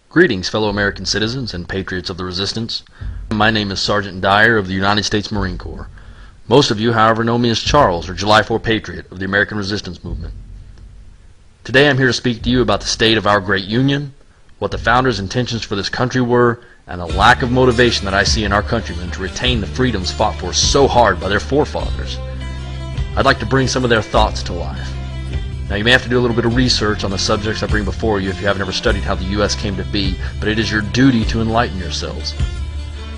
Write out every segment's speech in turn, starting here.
Greetings, fellow American citizens and patriots of the resistance. My name is Sergeant Dyer of the United States Marine Corps. Most of you, however, know me as Charles, or July4Patriot of the American Resistance Movement. Today I'm here to speak to you about the state of our great Union, what the founders' intentions for this country were, and the lack of motivation that I see in our countrymen to retain the freedoms fought for so hard by their forefathers. I'd like to bring some of their thoughts to life. Now, you may have to do a little bit of research on the subjects I bring before you if you haven't ever studied how the U.S. came to be, but it is your duty to enlighten yourselves.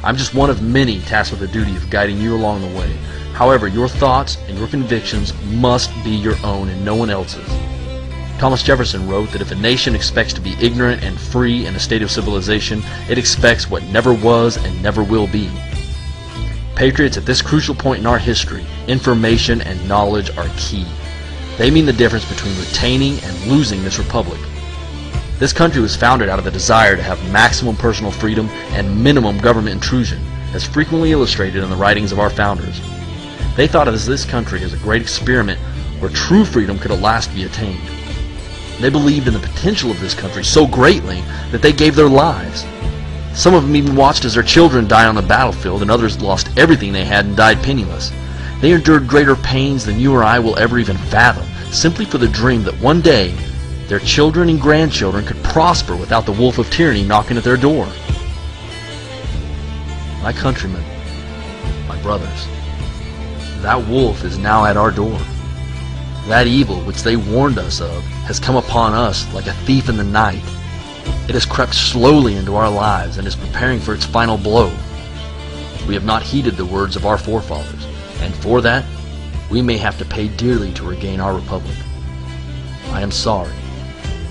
I'm just one of many tasked with the duty of guiding you along the way. However, your thoughts and your convictions must be your own and no one else's. Thomas Jefferson wrote that if a nation expects to be ignorant and free in a state of civilization, it expects what never was and never will be. Patriots, at this crucial point in our history, information and knowledge are key. They mean the difference between retaining and losing this republic. This country was founded out of the desire to have maximum personal freedom and minimum government intrusion, as frequently illustrated in the writings of our founders. They thought of this country as a great experiment where true freedom could at last be attained. They believed in the potential of this country so greatly that they gave their lives. Some of them even watched as their children died on the battlefield, and others lost everything they had and died penniless. They endured greater pains than you or I will ever even fathom, simply for the dream that one day their children and grandchildren could prosper without the wolf of tyranny knocking at their door. My countrymen, my brothers, that wolf is now at our door. That evil which they warned us of has come upon us like a thief in the night. It has crept slowly into our lives and is preparing for its final blow. We have not heeded the words of our forefathers, and for that, we may have to pay dearly to regain our republic. I am sorry,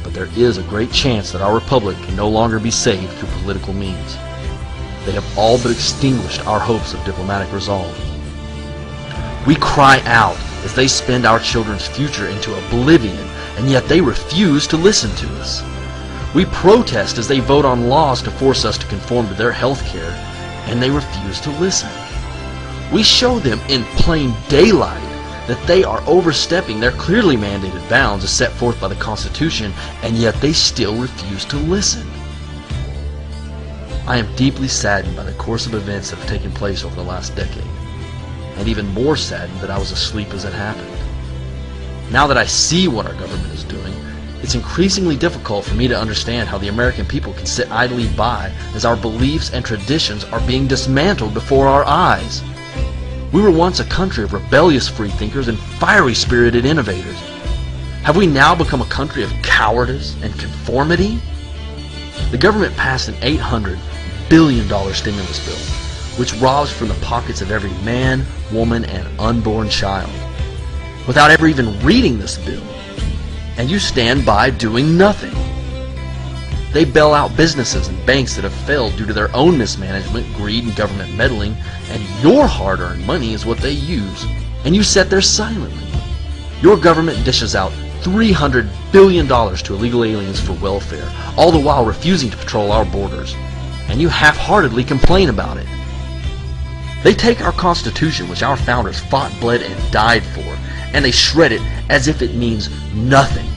but there is a great chance that our republic can no longer be saved through political means. They have all but extinguished our hopes of diplomatic resolve. We cry out as they spend our children's future into oblivion, and yet they refuse to listen to us. We protest as they vote on laws to force us to conform to their health care, and they refuse to listen. We show them in plain daylight that they are overstepping their clearly mandated bounds as set forth by the Constitution, and yet they still refuse to listen. I am deeply saddened by the course of events that have taken place over the last decade, and even more saddened that I was asleep as it happened. Now that I see what our government is doing, it's increasingly difficult for me to understand how the American people can sit idly by as our beliefs and traditions are being dismantled before our eyes. We were once a country of rebellious freethinkers and fiery-spirited innovators. Have we now become a country of cowardice and conformity? The government passed an $800 billion stimulus bill, which robs from the pockets of every man, woman, and unborn child, without ever even reading this bill. And you stand by doing nothing. They bail out businesses and banks that have failed due to their own mismanagement, greed, and government meddling, and your hard-earned money is what they use, and you sit there silently. Your government dishes out $300 billion to illegal aliens for welfare, all the while refusing to patrol our borders, and you half-heartedly complain about it. They take our Constitution, which our founders fought, bled, and died for, and they shred it as if it means nothing.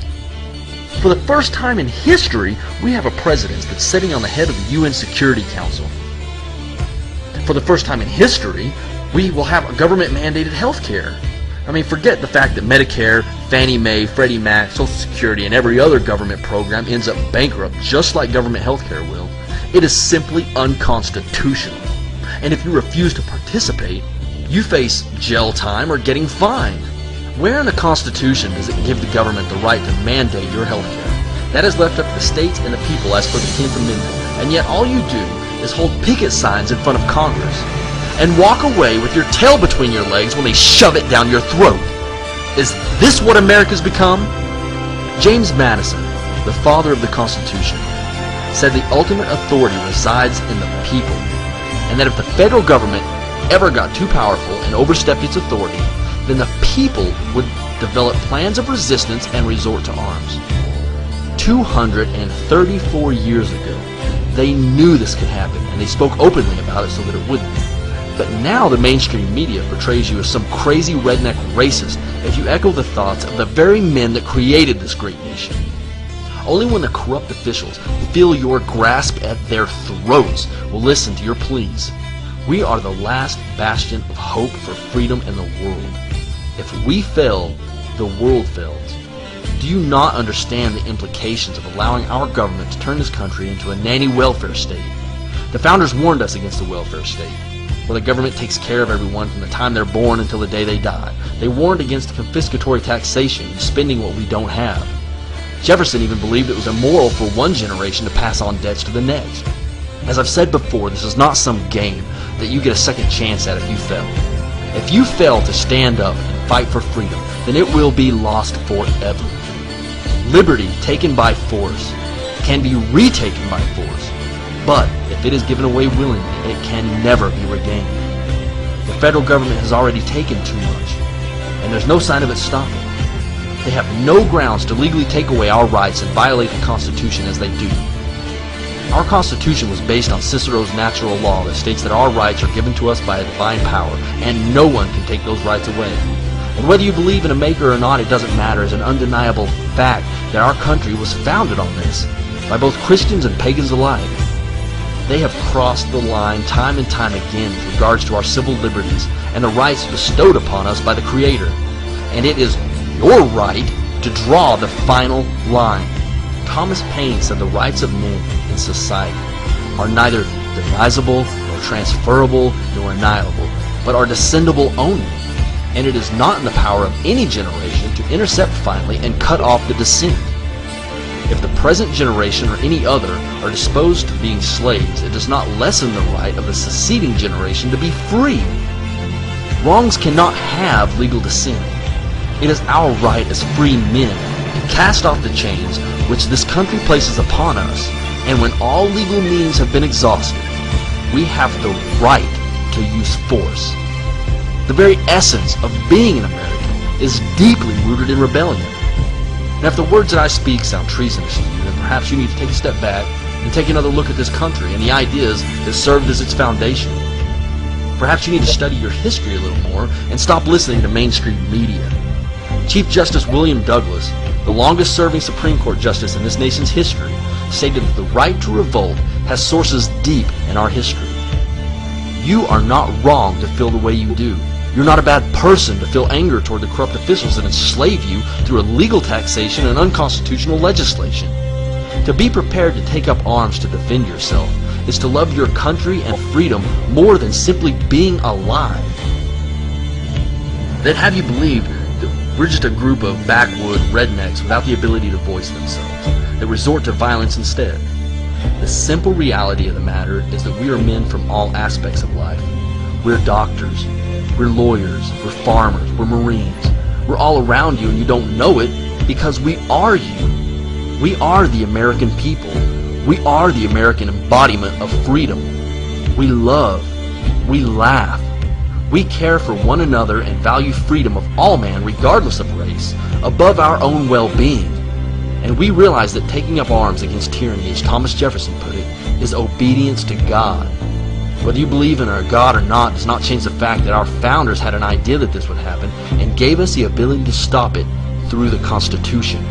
For the first time in history, we have a president that's sitting on the head of the UN Security Council. For the first time in history, we will have a government-mandated health care. I mean, forget the fact that Medicare, Fannie Mae, Freddie Mac, Social Security, and every other government program ends up bankrupt just like government health care will. It is simply unconstitutional. And if you refuse to participate, you face jail time or getting fined. Where in the Constitution does it give the government the right to mandate your health care? That is left up to the states and the people as per the 10th Amendment, and yet all you do is hold picket signs in front of Congress and walk away with your tail between your legs when they shove it down your throat. Is this what America's become? James Madison, the father of the Constitution, said the ultimate authority resides in the people, and that if the federal government ever got too powerful and overstepped its authority, then the people would develop plans of resistance and resort to arms. 234 years ago, they knew this could happen, and they spoke openly about it so that it wouldn't. But now the mainstream media portrays you as some crazy redneck racist if you echo the thoughts of the very men that created this great nation. Only when the corrupt officials feel your grasp at their throats will listen to your pleas. We are the last bastion of hope for freedom in the world. If we fail, the world fails. Do you not understand the implications of allowing our government to turn this country into a nanny welfare state? The founders warned us against the welfare state, where the government takes care of everyone from the time they're born until the day they die. They warned against confiscatory taxation and spending what we don't have. Jefferson even believed it was immoral for one generation to pass on debts to the next. As I've said before, this is not some game that you get a second chance at if you fail. If you fail to stand up and fight for freedom, then it will be lost forever. Liberty taken by force can be retaken by force, but if it is given away willingly, it can never be regained. The federal government has already taken too much, and there's no sign of it stopping. They have no grounds to legally take away our rights and violate the Constitution as they do. Our Constitution was based on Cicero's natural law that states that our rights are given to us by a divine power, and no one can take those rights away. And whether you believe in a maker or not, it doesn't matter. It's an undeniable fact that our country was founded on this, by both Christians and pagans alike. They have crossed the line time and time again with regards to our civil liberties and the rights bestowed upon us by the Creator. And it is your right to draw the final line. Thomas Paine said the rights of men in society are neither divisible nor transferable nor annihilable, but are descendable only. And it is not in the power of any generation to intercept finally and cut off the descent. If the present generation or any other are disposed to being slaves, it does not lessen the right of the succeeding generation to be free. Wrongs cannot have legal descent. It is our right as free men to cast off the chains which this country places upon us, and when all legal means have been exhausted, we have the right to use force. The very essence of being an American is deeply rooted in rebellion. Now, if the words that I speak sound treasonous to you, then perhaps you need to take a step back and take another look at this country and the ideas that served as its foundation. Perhaps you need to study your history a little more and stop listening to mainstream media. Chief Justice William Douglas, the longest-serving Supreme Court justice in this nation's history, stated that the right to revolt has sources deep in our history. You are not wrong to feel the way you do. You're not a bad person to feel anger toward the corrupt officials that enslave you through illegal taxation and unconstitutional legislation. To be prepared to take up arms to defend yourself is to love your country and freedom more than simply being alive. They'd have you believe that we're just a group of backwood rednecks without the ability to voice themselves, that resort to violence instead. The simple reality of the matter is that we are men from all aspects of life. We're doctors, we're lawyers, we're farmers, we're Marines. We're all around you and you don't know it because we are you. We are the American people. We are the American embodiment of freedom. We love. We laugh. We care for one another and value freedom of all man regardless of race, above our own well-being. And we realize that taking up arms against tyranny, as Thomas Jefferson put it, is obedience to God. Whether you believe in a God or not does not change the fact that our founders had an idea that this would happen and gave us the ability to stop it through the Constitution.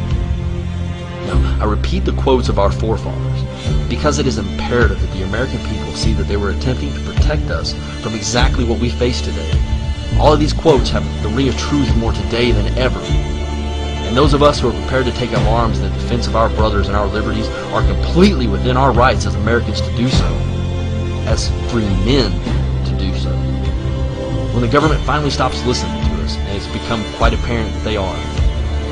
Now, I repeat the quotes of our forefathers because it is imperative that the American people see that they were attempting to protect us from exactly what we face today. All of these quotes have the ring of truth more today than ever. And those of us who are prepared to take up arms in the defense of our brothers and our liberties are completely within our rights as Americans to do so, as free men to do so. When the government finally stops listening to us, and it's become quite apparent that they are,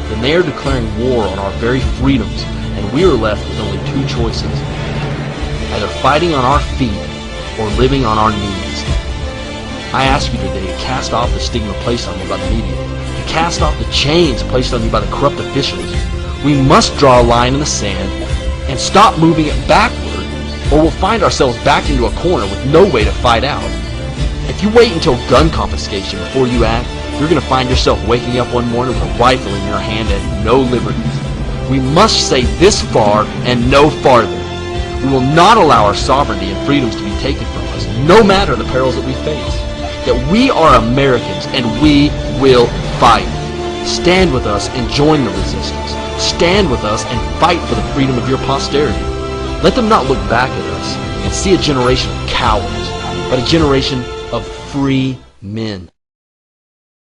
then they are declaring war on our very freedoms, and we are left with only two choices: either fighting on our feet or living on our knees. I ask you today to cast off the stigma placed on you by the media, to cast off the chains placed on you by the corrupt officials. We must draw a line in the sand and stop moving it backward, or we'll find ourselves backed into a corner with no way to fight out. If you wait until gun confiscation before you act, you're going to find yourself waking up one morning with a rifle in your hand and no liberties. We must say this far and no farther. We will not allow our sovereignty and freedoms to be taken from us, no matter the perils that we face. That we are Americans and we will fight. Stand with us and join the resistance. Stand with us and fight for the freedom of your posterity. Let them not look back at us and see a generation of cowards, but a generation of free men.